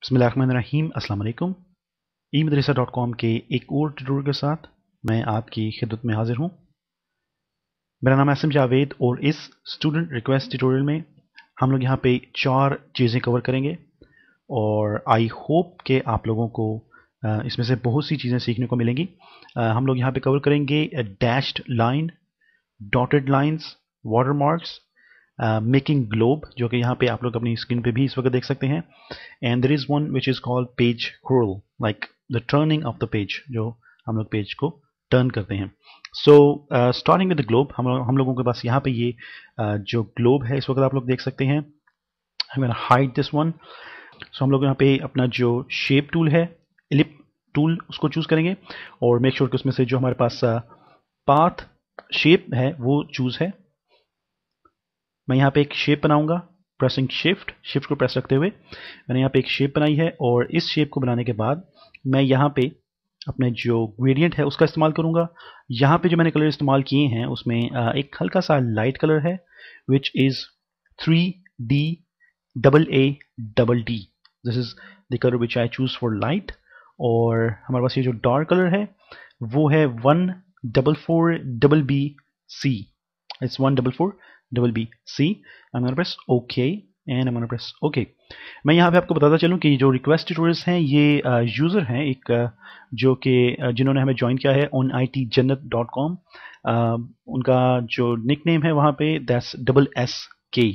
बिस्मिल्लाहिर्रहमानिर्रहीम। अस्सलाम वालेकुम। eMadrasa.com के एक और ट्यूटोरियल के साथ मैं आपकी खिदमत में हाजिर हूँ। मेरा नाम एसएम जावेद और इस स्टूडेंट रिक्वेस्ट ट्यूटोरियल में हम लोग यहाँ पे 4 चीज़ें कवर करेंगे और आई होप कि आप लोगों को इसमें से बहुत सी चीज़ें सीखने को मिलेंगी। हम लोग यहाँ पे कवर करेंगे dashed line, dotted lines, water marks, making globe, जो कि यहाँ पे आप लोग अपनी स्क्रीन पे भी इस वक्त देख सकते हैं। And there is one which is called page scroll, like the turning of the page, जो हम लोग पेज को टर्न करते हैं। So starting with the globe, हम लोगों के पास यहाँ पे ये जो ग्लोब है इस वक्त आप लोग देख सकते हैं। I am hide this one. So हम लोग यहाँ पे अपना जो शेप टूल है, इलिप टूल, उसको चूज करेंगे और मेक श्योर कि उसमें से जो हमारे पास पाथ शेप है वो चूज है। मैं यहाँ पे एक शेप बनाऊंगा, प्रेसिंग शिफ्ट को प्रेस रखते हुए मैंने यहाँ पे एक शेप बनाई है और इस शेप को बनाने के बाद मैं यहाँ पे अपने जो ग्रेडियंट है उसका इस्तेमाल करूंगा। यहाँ पे जो मैंने कलर इस्तेमाल किए हैं उसमें एक हल्का सा लाइट कलर है which is 3D AA D। This is the colour which I choose for light. और हमारे पास ये जो डार्क कलर है वो है 144BB C। It's 144BB C। I'm gonna press OK and I'm gonna press OK। मैं यहाँ पे आपको बताता चलूँ कि जो रिक्वेस्ट ट्यूटोरियल्स हैं ये यूज़र हैं एक जो कि जिन्होंने हमें ज्वाइन किया है on itjannat.com। उनका जो निक नेम है वहाँ पे दैट्स SSK।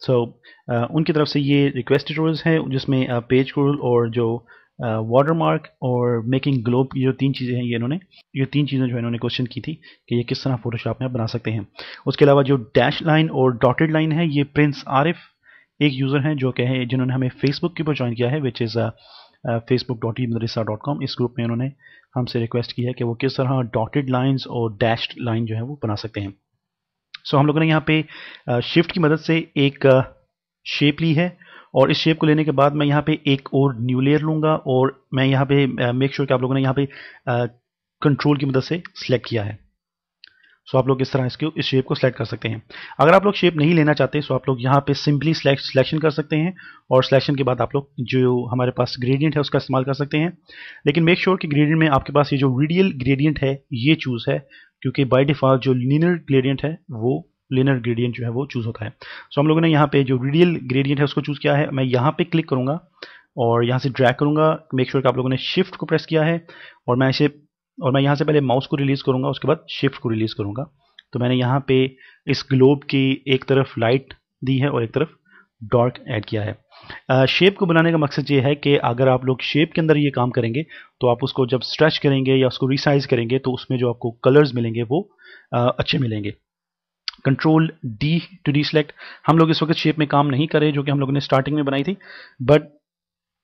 सो उनकी तरफ से ये रिक्वेस्ट ट्यूटोरियल्स हैं जिसमें पेज स्क्रॉल और जो वाटरमार्क और मेकिंग ग्लोब, ये जो 3 चीज़ें हैं ये 3 चीज़ें जो इन्होंने क्वेश्चन की थी कि ये किस तरह फोटोशॉप में आप बना सकते हैं। उसके अलावा जो डैश लाइन और डॉटेड लाइन है ये प्रिंस आरिफ एक यूज़र हैं जो कहे जिन्होंने हमें फेसबुक के ऊपर ज्वाइन किया है विच इज़ facebook.eMadrasa.com। इस ग्रुप में उन्होंने हमसे रिक्वेस्ट की है कि वो किस तरह डॉटेड लाइन्स और डैश्ड लाइन जो है वो बना सकते हैं। सो हम लोगों ने यहाँ पे शिफ्ट की मदद से एक शेप ली है और इस शेप को लेने के बाद मैं यहाँ पे एक और न्यू लेयर लूँगा और मैं यहाँ पे मेक श्योर कि आप लोगों ने यहाँ पे कंट्रोल की मदद से सिलेक्ट किया है। सो आप लोग इस तरह इस शेप को सिलेक्ट कर सकते हैं। अगर आप लोग शेप नहीं लेना चाहते सो आप लोग यहाँ पे सिंपली सिलेक्शन कर सकते हैं और सिलेक्शन के बाद आप लोग जो हमारे पास ग्रेडियंट है उसका इस्तेमाल कर सकते हैं। लेकिन मेक श्योर कि ग्रेडियंट में आपके पास ये जो रेडियल ग्रेडियंट है ये चूज है, क्योंकि बाय डिफॉल्ट जो लीनियर ग्रेडियंट है वो लीनियर ग्रेडियंट जो है वो चूज होता है। सो हम लोगों ने यहाँ पे जो रेडियल ग्रेडियंट है उसको चूज किया है। मैं यहाँ पे क्लिक करूंगा और यहाँ से ड्रैग करूंगा। मेक श्योर कि आप लोगों ने शिफ्ट को प्रेस किया है और मैं यहाँ से पहले माउस को रिलीज करूंगा, उसके बाद शिफ्ट को रिलीज करूंगा। तो मैंने यहाँ पे इस ग्लोब की एक तरफ लाइट दी है और एक तरफ डार्क ऐड किया है। शेप को बनाने का मकसद ये है कि अगर आप लोग शेप के अंदर ये काम करेंगे तो आप उसको जब स्ट्रेच करेंगे या उसको रिसाइज करेंगे तो उसमें जो आपको कलर्स मिलेंगे वो अच्छे मिलेंगे। Control D to deselect. हम लोग इस वक्त शेप में काम नहीं कर रहे जो कि हम लोगों ने स्टार्टिंग में बनाई थी, but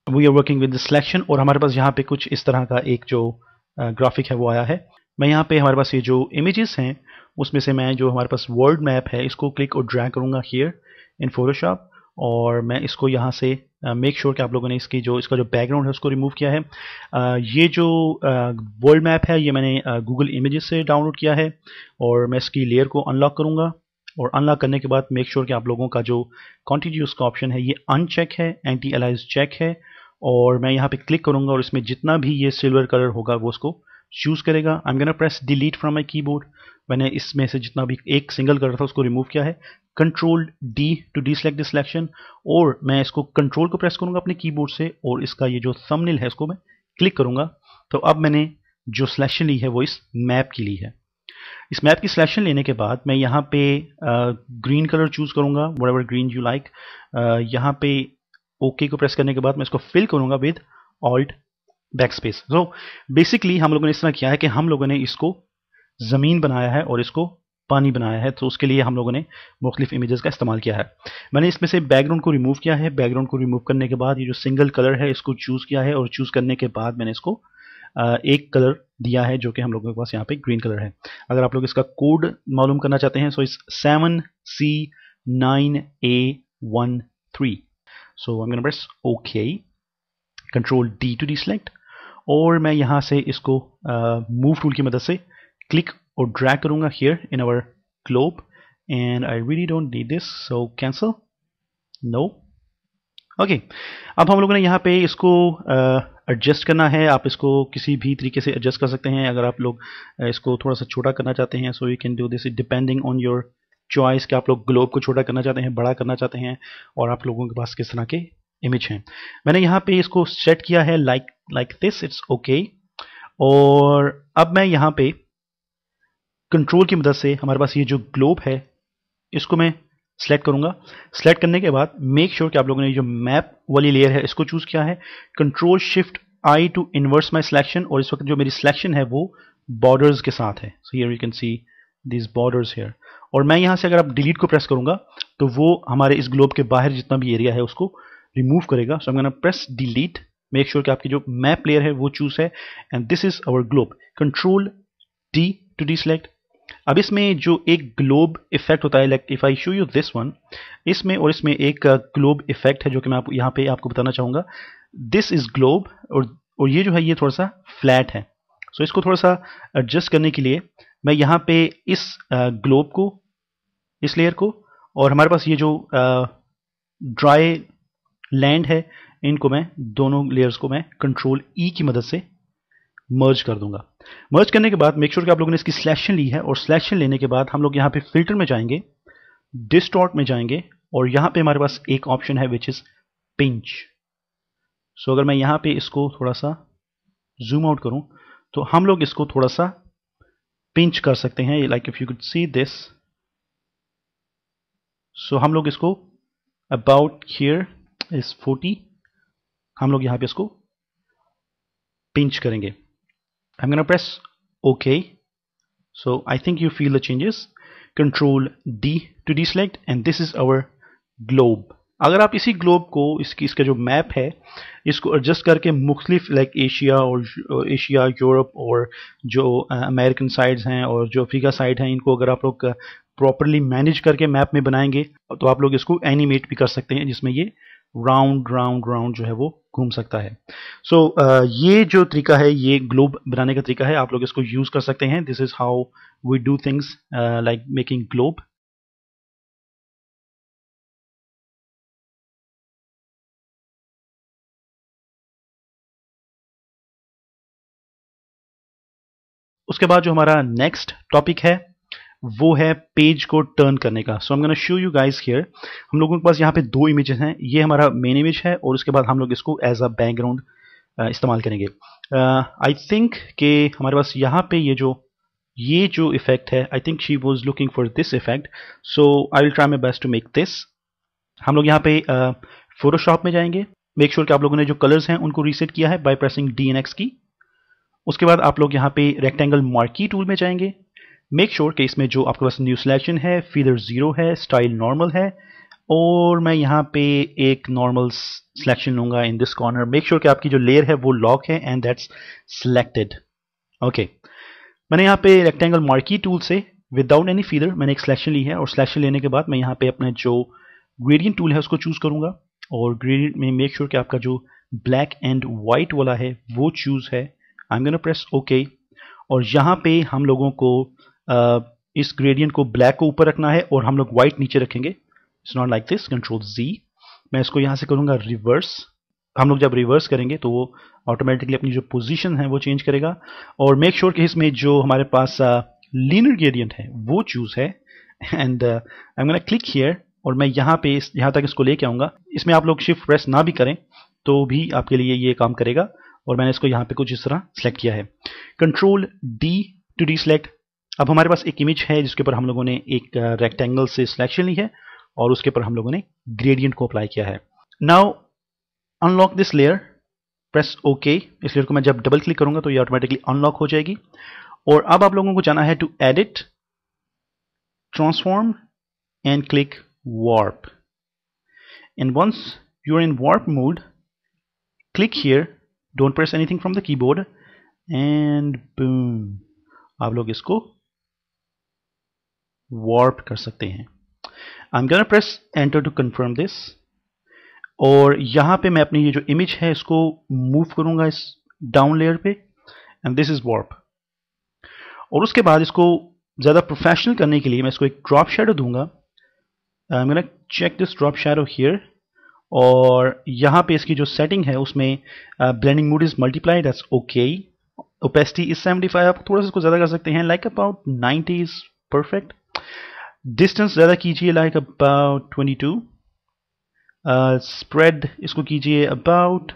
we are working with the selection और हमारे पास यहाँ पे कुछ इस तरह का एक जो ग्राफिक है वो आया है। मैं यहाँ पे हमारे पास ये जो इमेजेस हैं उसमें से मैं जो हमारे पास वर्ल्ड मैप है इसको क्लिक और ड्रैग करूँगा हियर इन फोटोशॉप और मैं इसको यहाँ से मेक श्योर कि आप लोगों ने इसका जो बैकग्राउंड है उसको रिमूव किया है। ये जो वर्ल्ड मैप है ये मैंने गूगल इमेजेस से डाउनलोड किया है और मैं इसकी लेयर को अनलॉक करूँगा और अनलॉक करने के बाद मेक श्योर कि आप लोगों का जो कॉन्टिन्यूस का ऑप्शन है ये अनचेक है, एंटी अलाइज चेक है और मैं यहाँ पे क्लिक करूँगा और इसमें जितना भी ये सिल्वर कलर होगा वो उसको चूज करेगा। आई am gonna press delete from my keyboard. मैंने इसमें से जितना भी एक सिंगल कलर था उसको रिमूव किया है। Control D to deselect this selection और मैं इसको कंट्रोल को प्रेस करूंगा अपने कीबोर्ड से और इसका ये जो थंबनेल है इसको मैं क्लिक करूंगा। तो अब मैंने जो सिलेक्शन ली है वो इस मैप की ली है। इस मैप की सिलेक्शन लेने के बाद मैं यहाँ पे ग्रीन कलर चूज करूंगा, व्हाटएवर ग्रीन यू लाइक। यहाँ पे ओके को प्रेस करने के बाद मैं इसको फिल करूंगा with alt backspace. So basically हम लोगों ने इस तरह किया है कि हम लोगों ने इसको ज़मीन बनाया है और इसको पानी बनाया है, तो उसके लिए हम लोगों ने मुख्तलिफ इमेजेस का इस्तेमाल किया है। मैंने इसमें से बैकग्राउंड को रिमूव किया है। बैकग्राउंड को रिमूव करने के बाद ये जो सिंगल कलर है इसको चूज़ किया है और चूज़ करने के बाद मैंने इसको एक कलर दिया है जो कि हम लोगों के पास यहाँ पे ग्रीन कलर है। अगर आप लोग इसका कोड मालूम करना चाहते हैं सो इस 7C9A13। So I am gonna press okay, control D to deselect और मैं यहाँ से इसको मूव टूल की मदद से क्लिक और ड्रैग करूंगा here in our globe and I really don't need this, so cancel, no, okay, अब हम लोगों ने यहाँ पे इसको एडजस्ट करना है। आप इसको किसी भी तरीके से एडजस्ट कर सकते हैं। अगर आप लोग इसको थोड़ा सा छोटा करना चाहते हैं, so you can do this depending on your choice कि आप लोग ग्लोब को छोटा करना चाहते हैं, बड़ा करना चाहते हैं, और आप लोगों के पास किस तरह के इमेज हैं। मैंने यहाँ पे इसको सेट किया है लाइक दिस, इट्स ओके। और अब मैं यहाँ पे कंट्रोल की मदद से हमारे पास ये जो ग्लोब है इसको मैं सेलेक्ट करूंगा। सेलेक्ट करने के बाद मेक श्योर कि आप लोगों ने जो मैप वाली लेयर है इसको चूज किया है। Control shift I to inverse my selection, और इस वक्त जो मेरी सिलेक्शन है वो बॉर्डर्स के साथ है। So here you can see this borders here. और मैं यहां से अगर आप डिलीट को प्रेस करूंगा तो वो हमारे इस ग्लोब के बाहर जितना भी एरिया है उसको रिमूव करेगा। So I am gonna press delete, make sure कि आपकी जो मैप लेयर है वो चूज है, and this is our globe. Control D to deselect. अब इसमें जो एक ग्लोब इफेक्ट होता है, like if I show you this one, इसमें और इसमें एक ग्लोब इफेक्ट है जो कि मैं यहाँ पे आपको बताना चाहूंगा। दिस इज ग्लोब, और ये जो है ये थोड़ा सा फ्लैट है। सो इसको थोड़ा सा एडजस्ट करने के लिए मैं यहाँ पे इस ग्लोब को, इस लेयर को, और हमारे पास ये जो ड्राई लैंड है, इनको मैं दोनों लेयर्स को मैं कंट्रोल ई की मदद से मर्ज कर दूंगा। मर्ज करने के बाद मेक श्योर कि आप लोगों ने इसकी सिलेक्शन ली है, और सिलेक्शन लेने के बाद हम लोग यहाँ पे फिल्टर में जाएंगे, डिस्टॉर्ट में जाएंगे, और यहाँ पे हमारे पास एक ऑप्शन है विच इज पिंच। सो अगर मैं यहाँ पे इसको थोड़ा सा जूम आउट करूं तो हम लोग इसको थोड़ा सा पिंच कर सकते हैं, like if you could see this. So हम लोग इसको अबाउट हियर इज 40, हम लोग यहाँ पे इसको पिंच करेंगे। I'm going to press OK. So I think you feel the changes. Control D to deselect, and this is our globe. अगर आप इसी ग्लोब को इसका जो मैप है इसको एडजस्ट करके मुख्तलिफ लाइक एशिया और एशिया, यूरोप और जो अमेरिकन साइड्स हैं और जो अफ्रीका साइड हैं, इनको अगर आप लोग प्रॉपरली मैनेज करके मैप में बनाएंगे तो आप लोग इसको एनिमेट भी कर सकते हैं, जिसमें ये राउंड राउंड राउंड जो है वो घूम सकता है। सो ये जो तरीका है, ये ग्लोब बनाने का तरीका है, आप लोग इसको यूज कर सकते हैं। This is how we do things like making globe. उसके बाद जो हमारा नेक्स्ट टॉपिक है वो है पेज को टर्न करने का। So I am gonna show you guys here. हम लोगों के पास यहाँ पे दो इमेजेस हैं, ये हमारा मेन इमेज है और उसके बाद हम लोग इसको एज अ बैकग्राउंड इस्तेमाल करेंगे। आई थिंक कि हमारे पास यहाँ पे ये जो इफेक्ट है, I think she was looking for this effect, so I will try my best to make this. हम लोग यहाँ पे फोटोशॉप में जाएंगे। मेक श्योर कि आप लोगों ने जो कलर्स हैं उनको रीसेट किया है by pressing D and X key. उसके बाद आप लोग यहाँ पे रेक्टेंगल मार्की टूल में जाएंगे। मेक श्योर कि इसमें जो आपके पास न्यू सिलेक्शन है, फीदर 0 है, स्टाइल नॉर्मल है, और मैं यहाँ पे एक नॉर्मल सिलेक्शन लूंगा in this corner. Make sure कि आपकी जो लेयर है वो लॉक है एंड दैट्स सिलेक्टेड। ओके, मैंने यहाँ पे रेक्टेंगल मार्की टूल से विदाउट एनी फीदर मैंने एक सिलेक्शन ली है, और सिलेक्शन लेने के बाद मैं यहाँ पे अपने जो ग्रेडियंट टूल है उसको चूज करूंगा, और ग्रेडियंट में मेक श्योर कि आपका जो ब्लैक एंड वाइट वाला है वो चूज है। आई एम गोना प्रेस ओके, और यहाँ पे हम लोगों को इस ग्रेडियंट को ब्लैक को ऊपर रखना है और हम लोग व्हाइट नीचे रखेंगे। It's not like this. Control Z, मैं इसको यहाँ से करूँगा रिवर्स। हम लोग जब रिवर्स करेंगे तो वो ऑटोमेटिकली अपनी जो पोजीशन है वो चेंज करेगा। और मेक श्योर कि इसमें जो हमारे पास लीनियर ग्रेडियंट है वो चूज है, and I am gonna click here, और मैं यहाँ पे यहाँ तक इसको लेके आऊँगा। इसमें आप लोग शिफ्ट प्रेस ना भी करें तो भी आपके लिए ये काम करेगा, और मैंने इसको यहाँ पे कुछ इस तरह सेलेक्ट किया है। Control D to deselect. अब हमारे पास एक इमेज है जिसके ऊपर हम लोगों ने एक रेक्टेंगल से सिलेक्शन ली है और उसके ऊपर हम लोगों ने ग्रेडियंट को अप्लाई किया है। Now unlock this layer, press okay. इस लेयर को मैं जब डबल क्लिक करूंगा तो ये ऑटोमेटिकली अनलॉक हो जाएगी। और अब आप लोगों को जाना है to edit, transform and click warp, and once you are in warp mode click here, don't press anything from the keyboard, and boom, आप लोग इसको वार्प कर सकते हैं। I am gonna press enter to confirm this, और यहां पे मैं अपनी ये जो इमेज है इसको मूव करूंगा इस डाउन लेयर पे, एंड दिस इज वार्प। और उसके बाद इसको ज्यादा प्रोफेशनल करने के लिए मैं इसको एक ड्रॉप शैडो दूंगा। I am gonna check this drop shadow here, और यहाँ पे इसकी जो सेटिंग है उसमें blending mode is multiply, that's okay. Opacity is 75, आप थोड़ा सा इसको ज़्यादा कर सकते हैं, like about 90 is perfect. Distance ज़्यादा कीजिए, लाइक अबाउट 22। स्प्रेड इसको कीजिए अबाउट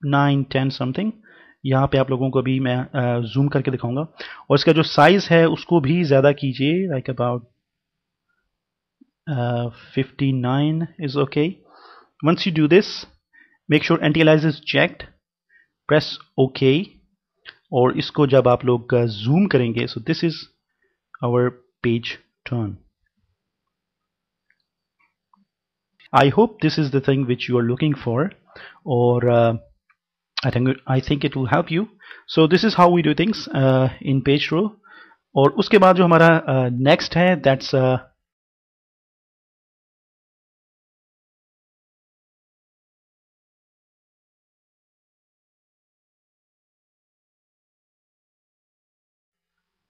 9-10 समथिंग। यहाँ पे आप लोगों को भी मैं जूम करके दिखाऊंगा। और इसका जो साइज है उसको भी ज़्यादा कीजिए, like about 59 is okay. Once you do this, make sure anti-alias is checked, press OK। और इसको जब आप लोग जूम करेंगे, so this is our page turn. I hope this is the thing which you are looking for, or I think it will help you. So this is how we do things in page row. और उसके बाद जो हमारा next है, that's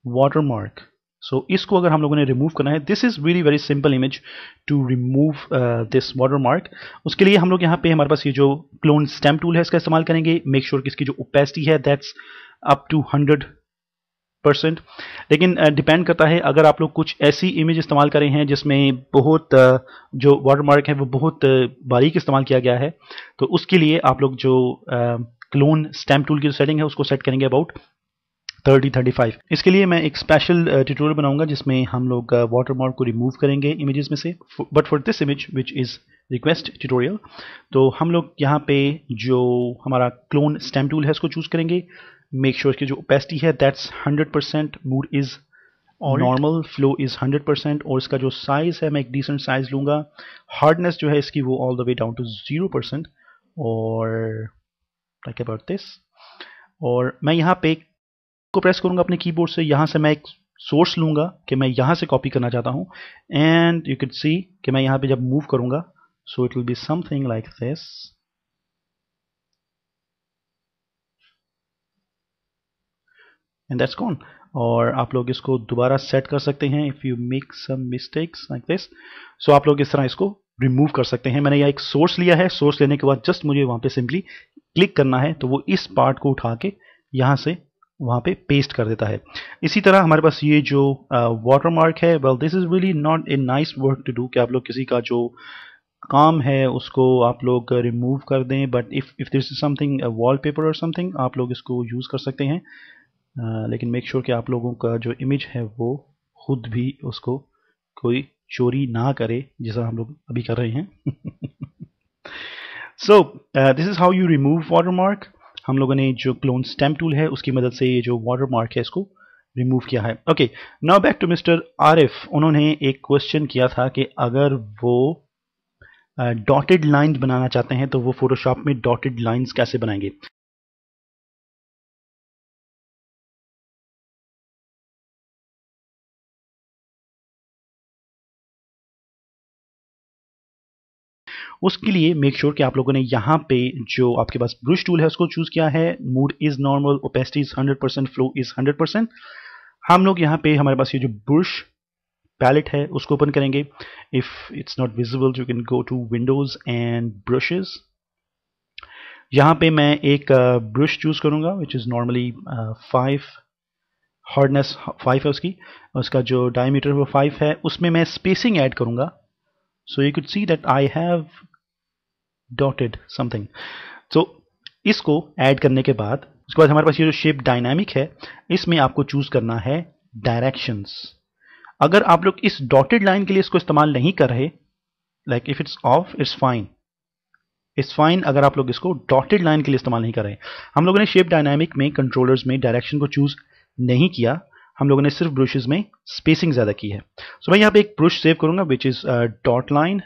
watermark. सो इसको अगर हम लोगों ने रिमूव करना है, this is really very simple image to remove this watermark. उसके लिए हम लोग यहाँ पे हमारे पास ये जो क्लोन स्टैम्प टूल है इसका इस्तेमाल करेंगे। मेक श्योर कि इसकी जो ओपेसिटी है दैट्स अप टू 100%। लेकिन डिपेंड करता है, अगर आप लोग कुछ ऐसी इमेज इस्तेमाल करें हैं जिसमें बहुत जो वाटरमार्क है वो बहुत बारीक इस्तेमाल किया गया है, तो उसके लिए आप लोग जो क्लोन स्टैम्प टूल की जो सेटिंग है उसको सेट करेंगे अबाउट 30-35। इसके लिए मैं एक स्पेशल ट्यूटोरियल बनाऊंगा जिसमें हम लोग वाटरमार्क को रिमूव करेंगे इमेजेस में से। But for this image which is request tutorial, तो हम लोग यहाँ पे जो हमारा क्लोन स्टैम्प टूल है उसको चूज करेंगे। मेक श्योर की जो ओपेसिटी है that's 100%, mood is normal, flow is 100%, और इसका जो साइज है मैं एक डिसेंट साइज लूंगा। हार्डनेस जो है इसकी वो all the way down to 0%, और लाइक अबाउट दिस। और मैं यहाँ पे को प्रेस करूंगा अपने कीबोर्ड से। यहाँ से मैं एक सोर्स लूंगा कि मैं यहाँ से कॉपी करना चाहता हूँ, एंड यू कैन सी कि मैं यहाँ पे जब मूव करूंगा, so it will be something like this. And that's gone. और आप लोग इसको दोबारा सेट कर सकते हैं if you make some mistakes like this. So आप लोग इस तरह इसको रिमूव कर सकते हैं। मैंने यहाँ एक सोर्स लिया है, सोर्स लेने के बाद जस्ट मुझे वहाँ पे सिंपली क्लिक करना है, तो वो इस पार्ट को उठा के यहाँ से वहाँ पे पेस्ट कर देता है। इसी तरह हमारे पास ये जो वाटरमार्क है, well this is really not a nice work to do कि आप लोग किसी का जो काम है उसको आप लोग रिमूव कर दें, but if this is something wallpaper और समथिंग, आप लोग इसको यूज़ कर सकते हैं। लेकिन मेक श्योर कि आप लोगों का जो इमेज है वो खुद भी उसको कोई चोरी ना करे, जैसा हम लोग अभी कर रहे हैं। So this is how you remove watermark. हम लोगों ने जो क्लोन स्टैम्प टूल है उसकी मदद से ये जो वाटरमार्क है इसको रिमूव किया है। Okay, now back to mister Arif. उन्होंने एक क्वेश्चन किया था कि अगर वो डॉटेड लाइंस बनाना चाहते हैं तो वो फोटोशॉप में डॉटेड लाइंस कैसे बनाएंगे। उसके लिए मेक श्योर कि आप लोगों ने यहाँ पे जो आपके पास ब्रश टूल है उसको चूज किया है। Mood is normal, opacity is 100%, flow is 100%। हम लोग यहाँ पे हमारे पास ये जो ब्रश पैलेट है उसको ओपन करेंगे। If it's not visible you can go to windows and brushes. यहाँ पे मैं एक ब्रश चूज करूंगा विच इज नॉर्मली 5, हार्डनेस 5 है उसकी, उसका जो डायमीटर वो 5 है। उसमें मैं स्पेसिंग ऐड करूंगा, so you could see that I have dotted something. तो इसको ऐड करने के बाद उसके बाद हमारे पास ये जो शेप डायनामिक है इसमें आपको चूज करना है डायरेक्शंस। अगर आप लोग इस डॉटेड लाइन के लिए इसको इस्तेमाल नहीं कर रहे, like if it's of its fine, it's fine अगर आप लोग इसको डॉटेड लाइन के लिए इस्तेमाल नहीं कर रहे। हम लोगों ने शेप डायनामिक में कंट्रोलर्स में डायरेक्शन को चूज नहीं किया, हम लोगों ने सिर्फ ब्रशेस में स्पेसिंग ज्यादा की है। सो मैं यहाँ पे एक ब्रश सेव करूंगा which is dot line,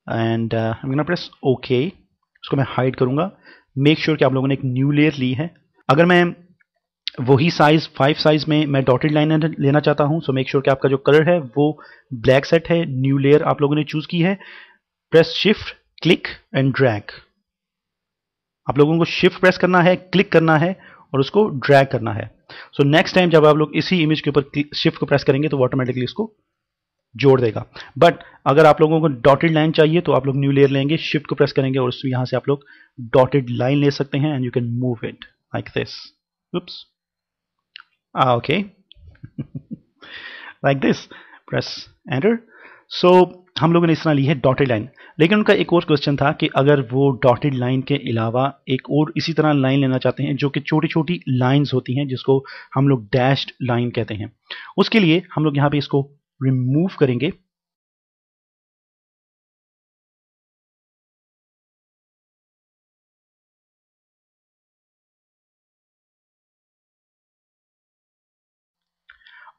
and I am gonna press okay. इसको मैं हाइड करूंगा। मेक श्योर कि आप लोगों ने एक न्यू लेयर ली है। अगर मैं वही साइज 5 साइज में मैं डॉटेड लाइन लेना चाहता हूं, सो मेक श्योर कि आपका जो कलर है वो ब्लैक सेट है। न्यू लेयर आप लोगों ने चूज की है। Press shift, click and drag. आप लोगों को शिफ्ट प्रेस करना है, क्लिक करना है और उसको ड्रैग करना है। सो नेक्स्ट टाइम जब आप लोग इसी इमेज के ऊपर शिफ्ट को प्रेस करेंगे तो ऑटोमेटिकली इसको जोड़ देगा। बट अगर आप लोगों को डॉटेड लाइन चाहिए तो आप लोग न्यू लेयर लेंगे, शिफ्ट को प्रेस करेंगे और यहाँ से आप लोग डॉटेड लाइन ले सकते हैं and you can move it like this. oops okay like this, press enter. So हम लोगों ने इस तरह ली है डॉटेड लाइन। लेकिन उनका एक और क्वेश्चन था कि अगर वो डॉटेड लाइन के अलावा एक और इसी तरह लाइन लेना चाहते हैं जो कि छोटी छोटी लाइंस होती हैं जिसको हम लोग डैश्ड लाइन कहते हैं, उसके लिए हम लोग यहाँ पे इसको रिमूव करेंगे।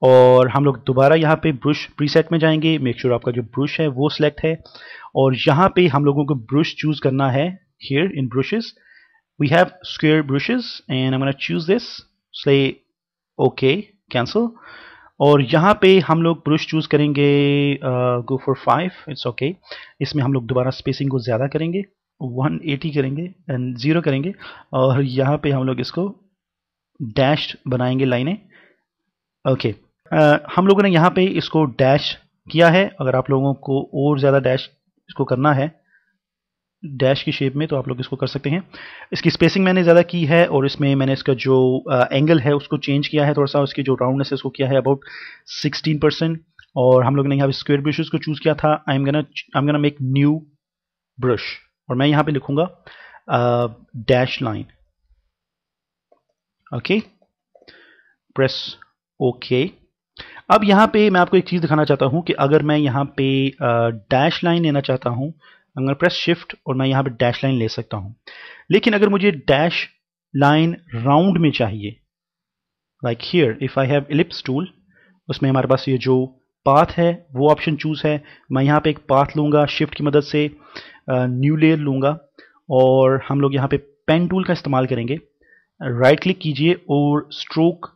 और हम लोग दोबारा यहाँ पे ब्रश प्रीसेट में जाएंगे, मेक श्योर आपका जो ब्रश है वो सिलेक्ट है और यहाँ पे हम लोगों को ब्रश चूज करना है। Here in brushes we have square brushes and I am gonna choose this, से ओके कैंसिल। और यहाँ पे हम लोग ब्रश चूज करेंगे गो फॉर 5, इट्स ओके। इसमें हम लोग दोबारा स्पेसिंग को ज़्यादा करेंगे, 180 करेंगे एंड 0 करेंगे और यहाँ पे हम लोग इसको डैश बनाएंगे लाइनें। ओके हम लोगों ने यहाँ पे इसको डैश किया है। अगर आप लोगों को और ज़्यादा डैश इसको करना है डैश की शेप में तो आप लोग इसको कर सकते हैं। इसकी स्पेसिंग मैंने ज़्यादा की है और इसमें मैंने इसका जो एंगल है उसको चेंज किया है थोड़ा सा, उसकी जो राउंडनेस है उसको किया है अबाउट 16%। और हम लोग ने यहाँ पे स्क्वायर ब्रशेस को चूज़ किया था। आई am gonna make new brush और मैं यहाँ पे लिखूंगा dash line. Okay press okay. अब यहाँ पे मैं आपको एक चीज़ दिखाना चाहता हूँ कि अगर मैं यहाँ पे डैश लाइन लेना चाहता हूँ, अगर प्रेस शिफ्ट और मैं यहाँ पे डैश लाइन ले सकता हूँ। लेकिन अगर मुझे डैश लाइन राउंड में चाहिए, like here if I have ellipse tool, उसमें हमारे पास ये जो पाथ है वो ऑप्शन चूज है। मैं यहाँ पे एक पाथ लूँगा, शिफ्ट की मदद से न्यू लेयर लूँगा और हम लोग यहाँ पे पेन टूल का इस्तेमाल करेंगे। राइट क्लिक कीजिए और स्ट्रोक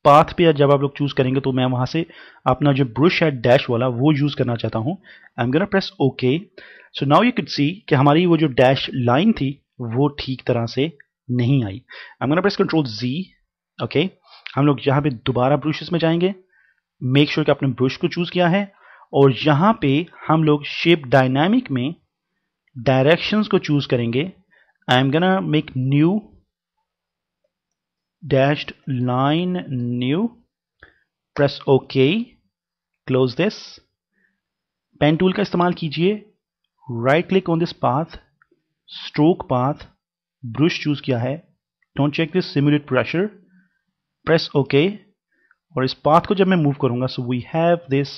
पाथ पे जब आप लोग चूज करेंगे तो मैं वहाँ से अपना जो ब्रश है डैश वाला वो यूज़ करना चाहता हूँ। आई am gonna press okay. So now you can see कि हमारी वो जो डैश लाइन थी वो ठीक तरह से नहीं आई। I am gonna press control G. Okay हम लोग यहाँ पे दोबारा ब्रशेस में जाएंगे, मेक श्योर कि आपने ब्रश को चूज किया है और यहाँ पे हम लोग शेप डायनामिक में डायरेक्शंस को चूज करेंगे। I am gonna make new dashed line new, press OK, close this। Pen tool का इस्तेमाल कीजिए, right click on this path, stroke path, brush choose किया है, don't check this simulate pressure, press okay. और इस path को जब मैं मूव करूंगा so we have this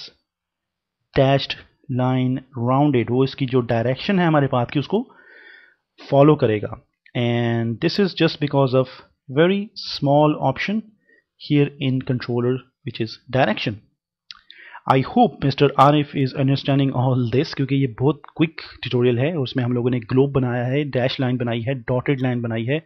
dashed line rounded, वो इसकी जो डायरेक्शन है हमारे पाथ की उसको फॉलो करेगा। And this is just because of very small option here in controller which is direction। I hope Mr. Arif is understanding all this क्योंकि ये बहुत क्विक ट्यूटोरियल है और उसमें हम लोगों ने ग्लोब बनाया है, डैश लाइन बनाई है, डॉटेड लाइन बनाई है,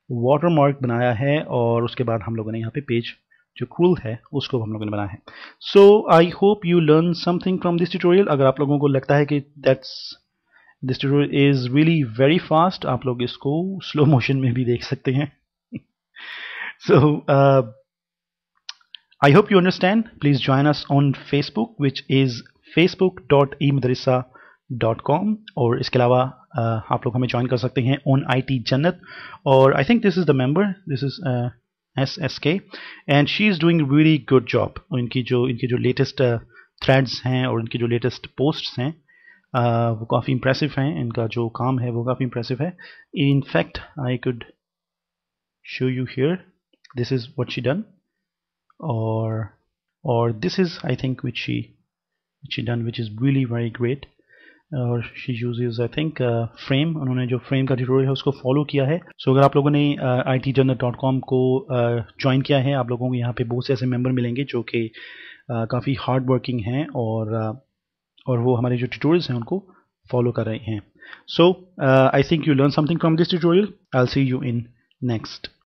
वाटरमार्क बनाया है और उसके बाद हम लोगों ने यहाँ पे पेज जो क्रूल है उसको हम लोगों ने बनाया है। So I hope you learn something from this tutorial. अगर आप लोगों को लगता है कि this tutorial is really very fast, आप लोग इसको स्लो मोशन में भी देख सकते हैं। So I hope you understand. Please join us on Facebook which is facebook.emadrasa.com और इसके अलावा आप लोग हमें ज्वाइन कर सकते हैं on IT Jannat और I think this is the member, this is SSK and she is doing really good job। इनकी जो लेटेस्ट थ्रेड्स हैं और इनकी जो लेटेस्ट पोस्ट्स हैं वो काफ़ी इम्प्रेसिव हैं, इनका जो काम है वो काफ़ी इम्प्रेसिव है। In fact I could show you here, this is what she done or this is I think which she done which is really very great। और she uses I think frame, उन्होंने जो frame का tutorial है उसको follow किया है। सो अगर आप लोगों ने itjannat.com को ज्वाइन किया है, आप लोगों को यहाँ पे बहुत से ऐसे मेंबर मिलेंगे जो कि काफ़ी हार्ड वर्किंग हैं और वो हमारे जो ट्यूटोरियल्स हैं उनको फॉलो कर रहे हैं। So I think you learn something from this tutorial. I will see you in next।